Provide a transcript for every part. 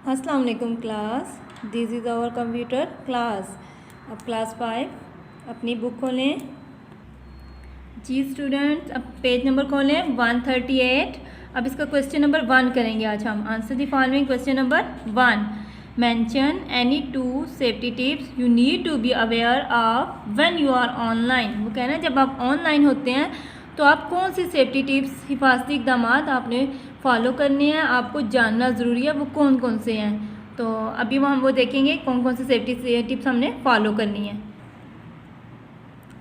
अस्सलाम वालेकुम class, this is our computer class. अब क्लास 5 अपनी बुक खोलें जी स्टूडेंट्स। अब पेज नंबर खोलें 138। अब इसका क्वेश्चन नंबर 1 करेंगे आज हम। Answer the following question number 1। Mention any 2 safety tips you need to be aware of when you are online. वो कह रहे हैं जब आप ऑनलाइन होते हैं तो आप कौन सी सेफ्टी टिप्स, हिफाजती इक़दाम आपने फॉलो करने हैं, आपको जानना ज़रूरी है। वो कौन कौन से हैं तो अभी हम वो देखेंगे कौन कौन सी सेफ्टी टिप्स हमने फॉलो करनी है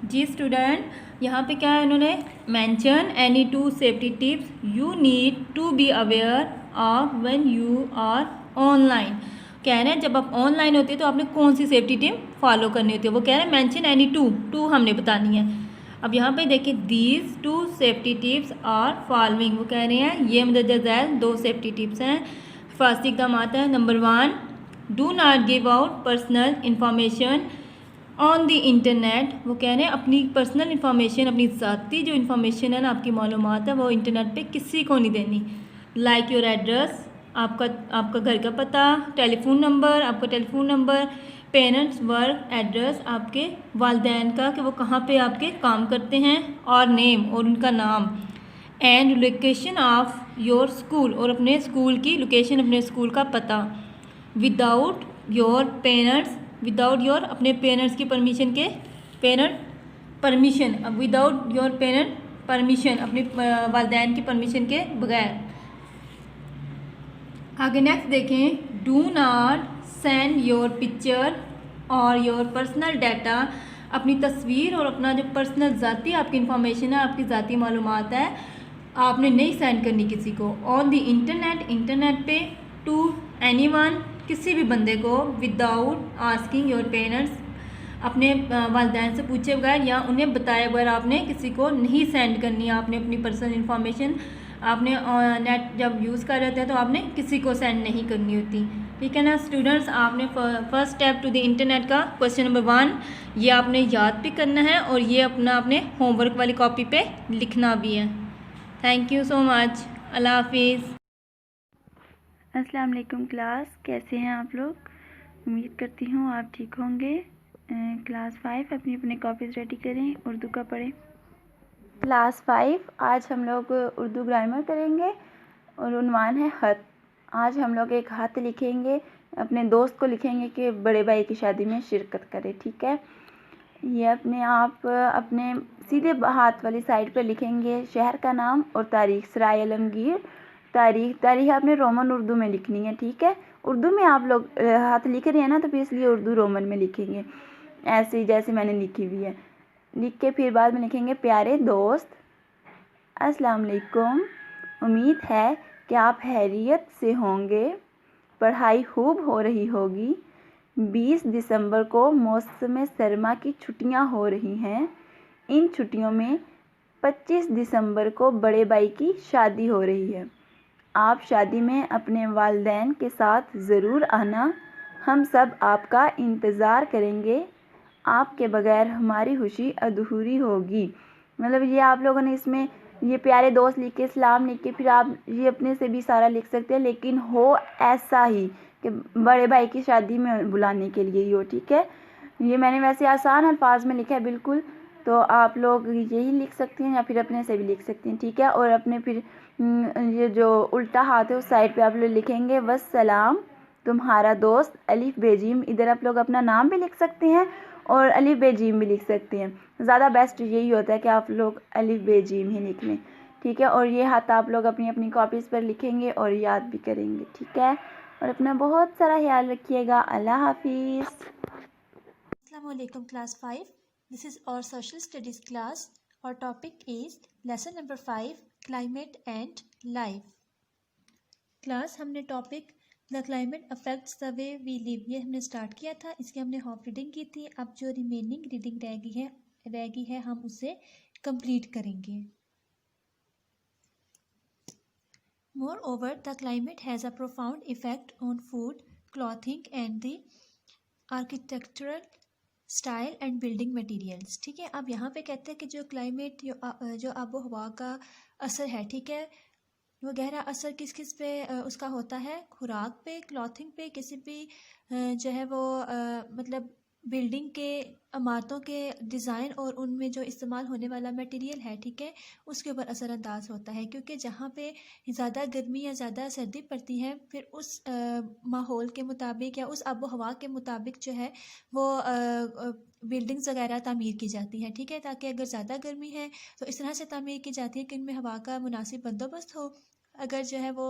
जी स्टूडेंट। यहाँ पे क्या है, उन्होंने mention any 2 safety tips you need to be aware of when you are online. कह रहे हैं जब आप ऑनलाइन होते हैं तो आपने कौन सी सेफ्टी टिप फॉलो करनी होती है। वो कह रहे हैं मेंशन एनी 2 हमने बतानी है। अब यहाँ पे देखिए these 2 safety tips are following. वो कह रहे हैं ये मदद झैल 2 सेफ्टी टिप्स हैं, हिफाजती इक़दाम आता है। Number 1, do not give out personal information on the internet. वो कह रहे हैं अपनी पर्सनल इंफॉर्मेशन, अपनी ज़ाती जो इंफॉर्मेशन है ना, आपकी मालूमात है, वो इंटरनेट पे किसी को नहीं देनी। लाइक योर एड्रेस, आपका घर का पता, टेलीफोन नंबर, आपका telephone number, parents work address, आपके वालिदैन का कि वो कहाँ पे आपके काम करते हैं, और नेम और उनका नाम, and location of your school और अपने स्कूल की लोकेशन, अपने स्कूल का पता। Without your parents, without your अपने पेरेंट्स की परमिशन के, पेरेंट परमिशन, अब विदाउट योर पेरेंट परमिशन, अपने वालिदैन की परमिशन के बगैर। आगे नेक्स्ट देखें, do not send your picture और योर पर्सनल डाटा। अपनी तस्वीर और अपना जो पर्सनल ज़ाती आपकी इंफॉर्मेशन है, आपकी ज़ाती मालूमात है, आपने नहीं सेंड करनी किसी को। ऑन द इंटरनेट, इंटरनेट पे, टू एनीवन, किसी भी बंदे को, विदाउट आस्किंग योर पेरेंट्स, अपने वालिदैन से पूछे बगैर या उन्हें बताए बगैर आपने किसी को नहीं सेंड करनी है। आपने अपनी पर्सनल इन्फॉर्मेशन आपने नेट जब यूज़ कर रहे थे तो आपने किसी को सेंड नहीं करनी होती। ठीक है ना स्टूडेंट्स, आपने first step to the internet का क्वेश्चन नंबर 1 ये आपने याद भी करना है और ये अपना अपने होमवर्क वाली कॉपी पे लिखना भी है। थैंक यू सो मच, अल्लाह हाफिज़। अस्सलाम वालेकुम क्लास, कैसे हैं आप लोग? उम्मीद करती हूँ आप ठीक होंगे। क्लास 5 अपनी अपनी कॉपीज़ रेडी करें, उर्दू का पढ़ें। क्लास 5 आज हम लोग उर्दू ग्रामर करेंगे और उन्वान है ख़त। आज हम लोग एक ख़त लिखेंगे, अपने दोस्त को लिखेंगे कि बड़े भाई की शादी में शिरकत करे। ठीक है, ये अपने सीधे हाथ वाली साइड पर लिखेंगे शहर का नाम और तारीख़, सराय आलमगीर। तारीख़ आपने रोमन उर्दू में लिखनी है। ठीक है, उर्दू में आप लोग हाथ लिख रहे हैं ना, तो फिर इसलिए उर्दू रोमन में लिखेंगे, ऐसे जैसे मैंने लिखी हुई है। लिख के फिर बाद में लिखेंगे प्यारे दोस्त, अस्सलाम वालेकुम, उम्मीद है कि आप खैरियत से होंगे, पढ़ाई खूब हो रही होगी। 20 दिसंबर को मौसम सरमा की छुट्टियां हो रही हैं। इन छुट्टियों में 25 दिसंबर को बड़े भाई की शादी हो रही है। आप शादी में अपने वालिदैन के साथ ज़रूर आना, हम सब आपका इंतज़ार करेंगे। आपके बगैर हमारी खुशी अधूरी होगी। मतलब ये आप लोगों ने इसमें ये प्यारे दोस्त लिख के, सलाम लिख के, फिर आप ये अपने से भी सारा लिख सकते हैं, लेकिन हो ऐसा ही कि बड़े भाई की शादी में बुलाने के लिए ही हो। ठीक है, ये मैंने वैसे आसान अल्फाज में लिखा है बिल्कुल, तो आप लोग यही लिख सकती हैं या फिर अपने से भी लिख सकती हैं। ठीक है, और अपने फिर ये जो उल्टा हाथ है उस साइड पे आप लोग लिखेंगे वस्सलाम तुम्हारा दोस्त अलिफ बेजीम। इधर आप लोग अपना नाम भी लिख सकते हैं और अलिफ बेजीम भी लिख सकते हैं। ज़्यादा बेस्ट यही होता है कि आप लोग अलिफ बेजीम ही लिख लें। ठीक है, और ये हाथ आप लोग अपनी अपनी कॉपीज़ पर लिखेंगे और याद भी करेंगे। ठीक है, और अपना बहुत सारा ख्याल रखिएगा। अल्लाह हाफिज़। Assalamu alaikum class 5. This is our social studies class. Our topic is lesson number 5, climate and life. Class हमने topic the climate affects the way we live ये हमने स्टार्ट किया था, इसकी हमने हाफ रीडिंग की थी। अब जो रिमेनिंग रीडिंग रह गई है हम उसे कंप्लीट करेंगे। Moreover, the climate has a profound effect on food, clothing and the architectural style and building materials. ठीक है, अब यहाँ पे कहते हैं कि जो क्लाइमेट जो आबो हवा का असर है, ठीक है, वो गहरा असर किस किस पे उसका होता है, खुराक पे, क्लॉथिंग पे, किसी भी जो है वो मतलब बिल्डिंग के, इमारतों के डिज़ाइन और उनमें जो इस्तेमाल होने वाला मटेरियल है, ठीक है, उसके ऊपर असरअंदाज होता है। क्योंकि जहाँ पे ज़्यादा गर्मी या ज़्यादा सर्दी पड़ती है, फिर उस माहौल के मुताबिक या उस आबो हवा के मुताबिक जो है वो बिल्डिंग्स वगैरह तामीर की जाती हैं, ठीक है, ताकि अगर ज़्यादा गर्मी है तो इस तरह से तामीर की जाती है कि इनमें हवा का मुनासिब बंदोबस्त हो। अगर जो है वो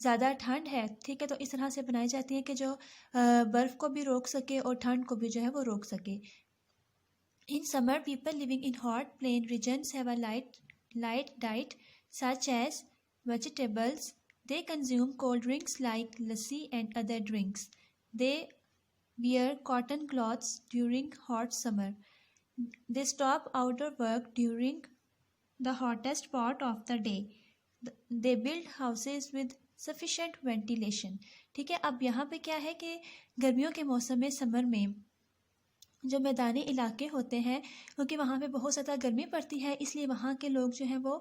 ज़्यादा ठंड है, ठीक है, तो इस तरह से बनाई जाती है कि जो बर्फ़ को भी रोक सके और ठंड को भी जो है वो रोक सके। In summer people living in hot plain regions have a light diet such as vegetables. They consume cold drinks like lassi and other drinks. They wear cotton cloths during hot summer. They stop outdoor work during the hottest part of the day. They build houses with sufficient ventilation. ठीक है, अब यहाँ पे क्या है कि गर्मियों के मौसम में, समर में जो मैदानी इलाके होते हैं, क्योंकि वहाँ पे बहुत ज़्यादा गर्मी पड़ती है, इसलिए वहाँ के लोग जो हैं वो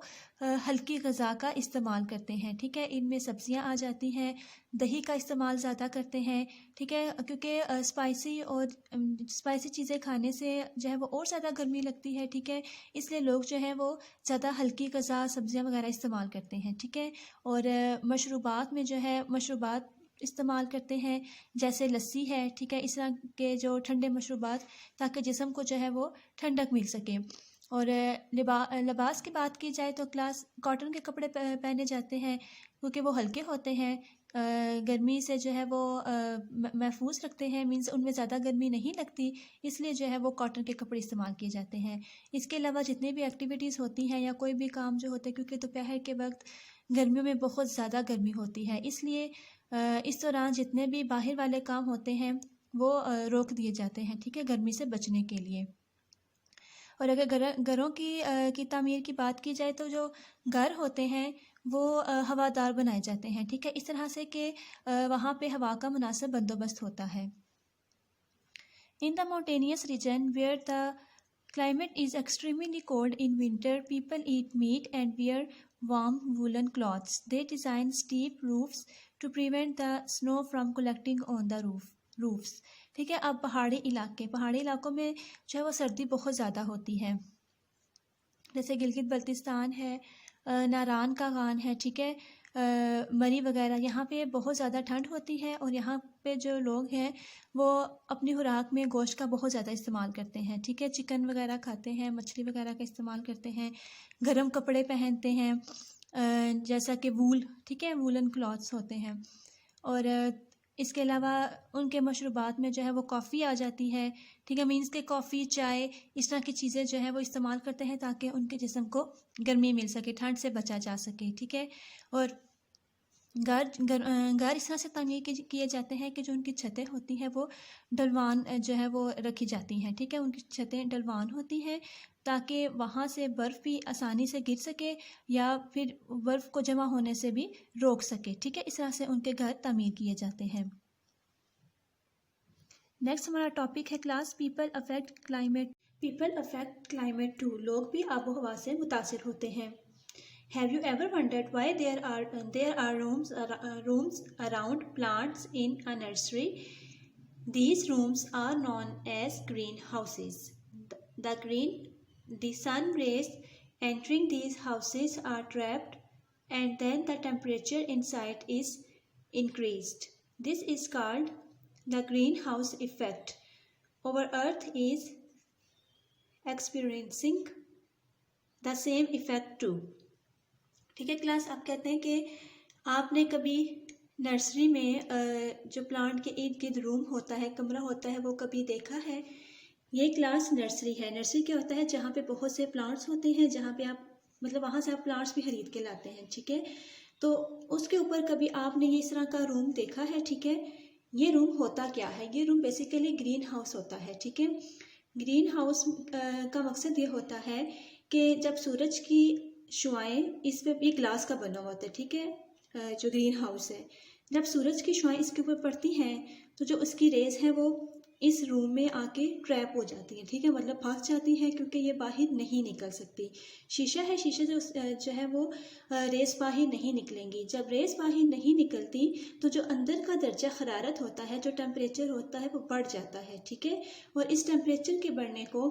हल्की ग़िज़ा का इस्तेमाल करते हैं, ठीक है। इनमें सब्ज़ियाँ आ जाती हैं, दही का इस्तेमाल ज़्यादा करते हैं, ठीक है, क्योंकि स्पाइसी चीज़ें खाने से जो है वो और ज़्यादा गर्मी लगती है, ठीक है, इसलिए लोग जो है वो ज़्यादा हल्की ग़िज़ा, सब्ज़ियाँ वगैरह इस्तेमाल करते हैं, ठीक है। और मशरूबात में जो है मशरूबात इस्तेमाल करते हैं, जैसे लस्सी है, ठीक है, इस तरह के जो ठंडे मशरूबात, ताकि जिस्म को जो है वो ठंडक मिल सके। और लिबास की बात की जाए तो क्लास कॉटन के कपड़े पहने जाते हैं, क्योंकि वो हल्के होते हैं, गर्मी से जो है वो महफूज रखते हैं, मीन्स उनमें ज़्यादा गर्मी नहीं लगती, इसलिए जो है वो कॉटन के कपड़े इस्तेमाल किए जाते हैं। इसके अलावा जितनी भी एक्टिविटीज़ होती हैं या कोई भी काम जो होता है, क्योंकि दोपहर के वक्त गर्मियों में बहुत ज़्यादा गर्मी होती है, इसलिए इस दौरान जितने भी बाहर वाले काम होते हैं वो रोक दिए जाते हैं, ठीक है, गर्मी से बचने के लिए। और अगर घरों की तामीर की बात की जाए तो जो घर होते हैं वो हवादार बनाए जाते हैं, ठीक है, इस तरह से कि वहाँ पे हवा का मुनासिब बंदोबस्त होता है। In the mountainous region where the climate is extremely cold in winter, people eat meat and wear warm woolen cloths. They design steep roofs to prevent the snow from collecting on the roofs. ठीक है, अब पहाड़ी इलाकों में जो है वो सर्दी बहुत ज़्यादा होती है, जैसे गिलगित बल्तिस्तान है, नारान का गान है, ठीक है, मरी वगैरह, यहाँ पे बहुत ज़्यादा ठंड होती है और यहाँ पे जो लोग हैं वो अपनी खुराक में गोश्त का बहुत ज़्यादा इस्तेमाल करते हैं, ठीक है, चिकन वगैरह खाते हैं, मछली वगैरह का इस्तेमाल करते हैं, गर्म कपड़े पहनते हैं, जैसा कि वूल, ठीक है, वूलन क्लॉथ्स होते हैं। और इसके अलावा उनके मशरूबात में जो है वो कॉफ़ी आ जाती है, ठीक है, मीन्स के कॉफ़ी, चाय, इस तरह की चीज़ें जो है वो इस्तेमाल करते हैं ताकि उनके जिस्म को गर्मी मिल सके, ठंड से बचा जा सके, ठीक है। और घर इस तरह से तामीर किए जाते हैं कि जो उनकी छतें होती हैं वो ढलवान जो है वो रखी जाती हैं, ठीक है, उनकी छतें ढलवान होती हैं ताकि वहाँ से बर्फ़ भी आसानी से गिर सके या फिर बर्फ़ को जमा होने से भी रोक सके, ठीक है, इस तरह से उनके घर तामीर किए जाते हैं। नेक्स्ट हमारा टॉपिक है class people affect climate too. लोग भी आबो हवा से मुतासिर होते हैं। Have you ever wondered why there are rooms around plants in a nursery? These rooms are known as greenhouses. The sun rays entering these houses are trapped, and then the temperature inside is increased. This is called the greenhouse effect. Our Earth is experiencing the same effect too. ठीक है class, आप कहते हैं कि आपने कभी nursery में जो प्लांट के इर्द गिर्द रूम होता है, कमरा होता है, वो कभी देखा है? ये क्लास नर्सरी है। नर्सरी क्या होता है? जहाँ पे बहुत से प्लांट्स होते हैं, जहाँ पे आप मतलब वहाँ से आप प्लांट्स भी खरीद के लाते हैं, ठीक है, तो उसके ऊपर कभी आपने ये इस तरह का रूम देखा है, ठीक है। ये रूम होता क्या है? ये रूम बेसिकली ग्रीन हाउस होता है, ठीक है। ग्रीन हाउस का मकसद ये होता है कि जब सूरज की शुआएं, इस पे ये ग्लास का बना हुआ होता है, ठीक है, जो ग्रीन हाउस है, जब सूरज की शुआएं इसके ऊपर पड़ती हैं तो जो उसकी रेज़ हैं वो इस रूम में आके ट्रैप हो जाती हैं, ठीक है, मतलब फंस जाती हैं क्योंकि ये बाहर नहीं निकल सकती। शीशा है, शीशे जो है वो रेस बाहर नहीं निकलेंगी। जब रेस बाहर नहीं निकलती तो जो अंदर का दर्जा हरारत होता है, जो टेम्परेचर होता है, वो बढ़ जाता है, ठीक है। और इस टेम्परेचर के बढ़ने को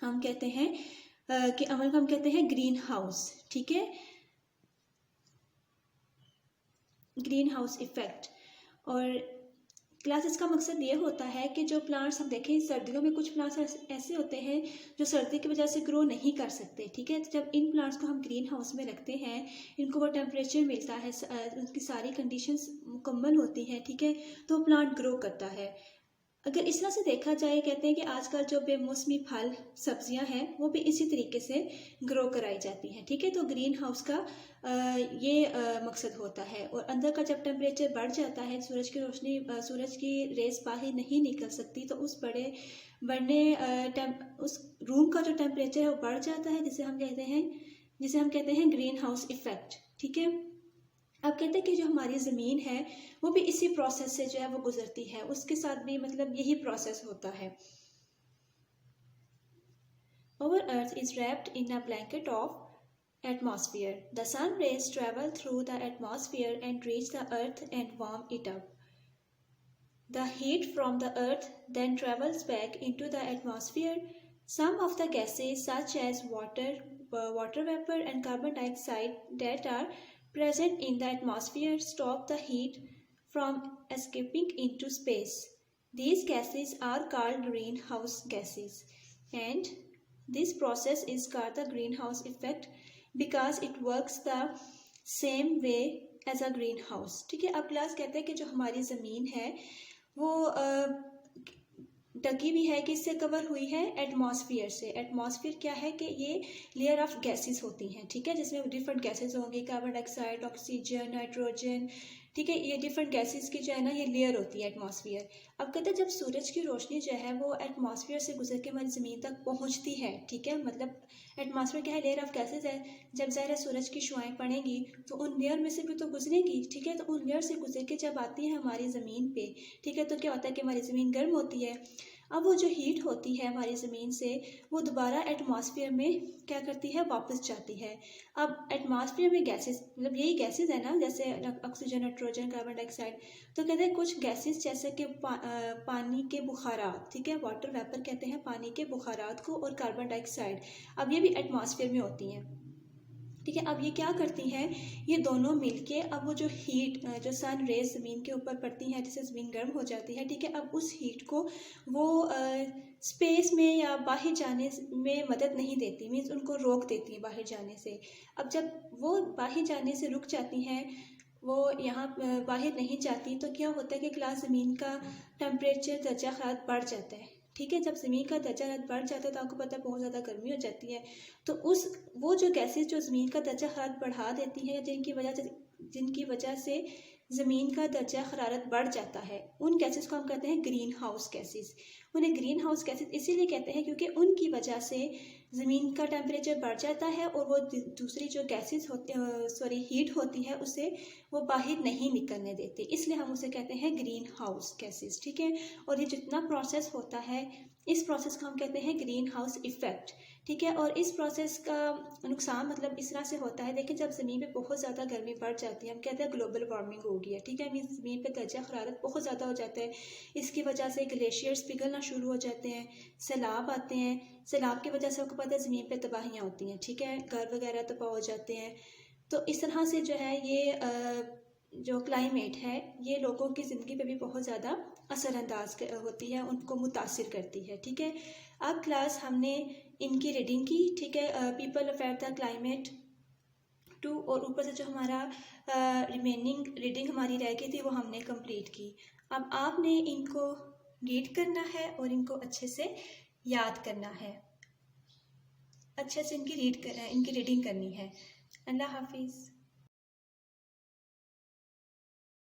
हम कहते हैं कि अमल को हम कहते हैं ग्रीन हाउस, ठीक है, ग्रीन हाउस इफेक्ट। और क्लास इसका मकसद ये होता है कि जो प्लांट्स हम देखें सर्दियों में कुछ प्लांट्स ऐसे होते हैं जो सर्दी की वजह से ग्रो नहीं कर सकते, ठीक है। जब इन प्लांट्स को हम ग्रीन हाउस में रखते हैं, इनको वो टेम्परेचर मिलता है, उनकी सारी कंडीशंस मुकम्मल होती हैं, ठीक है, तो प्लांट ग्रो करता है। अगर इस तरह से देखा जाए, कहते हैं कि आजकल जो बेमौसमी फल सब्जियां हैं वो भी इसी तरीके से ग्रो कराई जाती हैं, ठीक है। तो ग्रीन हाउस का ये मकसद होता है। और अंदर का जब टेम्परेचर बढ़ जाता है, सूरज की रोशनी, सूरज की रेस बाहर नहीं निकल सकती, तो उस उस रूम का जो टेम्परेचर है वो बढ़ जाता है, जिसे हम कहते हैं ग्रीन हाउस इफेक्ट, ठीक है। अब कहते हैं कि जो हमारी ज़मीन है वो भी इसी प्रोसेस से जो है वो गुजरती है, उसके साथ भी मतलब यही प्रोसेस होता है। Our earth is wrapped in a blanket of atmosphere. The sun rays travel through the atmosphere and reach the earth and warm it up. The heat from the earth then travels back into the atmosphere. Some of the gases such as water vapor and carbon dioxide that are present in the atmosphere stop the heat from escaping into space. These gases are called greenhouse gases, and this process is called the greenhouse effect because it works the same way as a greenhouse, ठीक है। अब class कहते हैं कि जो हमारी ज़मीन है वो ढकी भी है, किससे कवर हुई है, एटमॉस्फेयर से। एटमॉस्फेयर क्या है कि ये लेयर ऑफ गैसेस होती हैं, ठीक है, जिसमें डिफरेंट गैसेस होंगी, कार्बन डाइऑक्साइड, ऑक्सीजन, नाइट्रोजन, ठीक है, ये डिफरेंट गैसेस की जो है ना ये लेयर होती है एटमॉस्फेयर। अब कहते हैं जब सूरज की रोशनी जो है वो एटमॉस्फेयर से गुजर के हमारी ज़मीन तक पहुंचती है, ठीक है, मतलब एटमॉस्फेयर क्या है, लेयर ऑफ गैसेस है। जब ज़ाहिर है सूरज की शुआएं पड़ेंगी तो उन लेयर में से भी तो गुजरेंगी, ठीक है, तो उन लेयर से गुजर के जब आती है हमारी ज़मीन पे, ठीक है, तो क्या होता है कि हमारी ज़मीन गर्म होती है। अब वो जो हीट होती है हमारी ज़मीन से वो दोबारा एटमॉस्फेयर में क्या करती है, वापस जाती है। अब एटमॉस्फेयर में गैसेस, मतलब यही गैसेस है ना, जैसे ऑक्सीजन, नाइट्रोजन, कार्बन डाइऑक्साइड, तो कहते हैं कुछ गैसेस जैसे कि पानी के बुखारात, ठीक है, वाटर वेपर कहते हैं पानी के बुखारात को, और कार्बन डाइऑक्साइड, अब ये भी एटमॉस्फेयर में होती हैं, ठीक है। अब ये क्या करती हैं, ये दोनों मिलके अब वो जो हीट, जो सन रेज ज़मीन के ऊपर पड़ती हैं जिससे ज़मीन गर्म हो जाती है, ठीक है, अब उस हीट को वो स्पेस में या बाहर जाने में मदद नहीं देती, मीन्स उनको रोक देती है बाहर जाने से। अब जब वो बाहर जाने से रुक जाती हैं, वो यहाँ बाहर नहीं जाती, तो क्या होता है कि क्लास ज़मीन का टेम्परेचर, दर्जा हरारत बढ़ जाता है, ठीक है। जब ज़मीन का दर्जा हरारत बढ़ जाता है तो आपको पता है बहुत ज़्यादा गर्मी हो जाती है, तो वो जो गैसेस जो ज़मीन का दर्जा हरारत बढ़ा देती हैं, जिनकी वजह से ज़मीन का दर्जा हरारत बढ़ जाता है, उन गैसेस को हम कहते हैं ग्रीन हाउस गैसेस। उन्हें ग्रीन हाउस गैसेस इसीलिए कहते हैं क्योंकि उनकी वजह से ज़मीन का टेम्परेचर बढ़ जाता है और वो दूसरी जो गैसेस हीट होती है उसे वो बाहर नहीं निकलने देते, इसलिए हम उसे कहते हैं ग्रीन हाउस गैसेस, ठीक है। और ये जितना प्रोसेस होता है, इस प्रोसेस को हम कहते हैं ग्रीन हाउस इफेक्ट, ठीक है। और इस प्रोसेस का नुकसान मतलब इस तरह से होता है, देखिए जब ज़मीन पे बहुत ज़्यादा गर्मी बढ़ जाती है, हम कहते हैं ग्लोबल वार्मिंग हो गई है, ठीक है, मीन्स ज़मीन पे दर्जा हरारत बहुत ज़्यादा हो जाता है, इसकी वजह से ग्लेशियर्स पिघलना शुरू हो जाते हैं, सैलाब आते हैं, सैलाब की वजह से आपको पता है ज़मीन पे तबाहियाँ होती हैं, ठीक है, घर वगैरह तबाह हो जाते हैं। तो इस तरह से जो है ये जो क्लाइमेट है ये लोगों की ज़िंदगी पे भी बहुत ज़्यादा असरअंदाज होती है, उनको मुतासिर करती है, ठीक है। अब क्लास हमने इनकी रीडिंग की, ठीक है, पीपल अफेयर द क्लाइमेट 2, और ऊपर से जो हमारा रिमेनिंग रीडिंग हमारी रह गई थी वो हमने कंप्लीट की। अब आपने इनको रीड करना है और इनको अच्छे से याद करना है, अच्छे से इनकी रीडिंग करनी है। अल्लाह हाफिज़।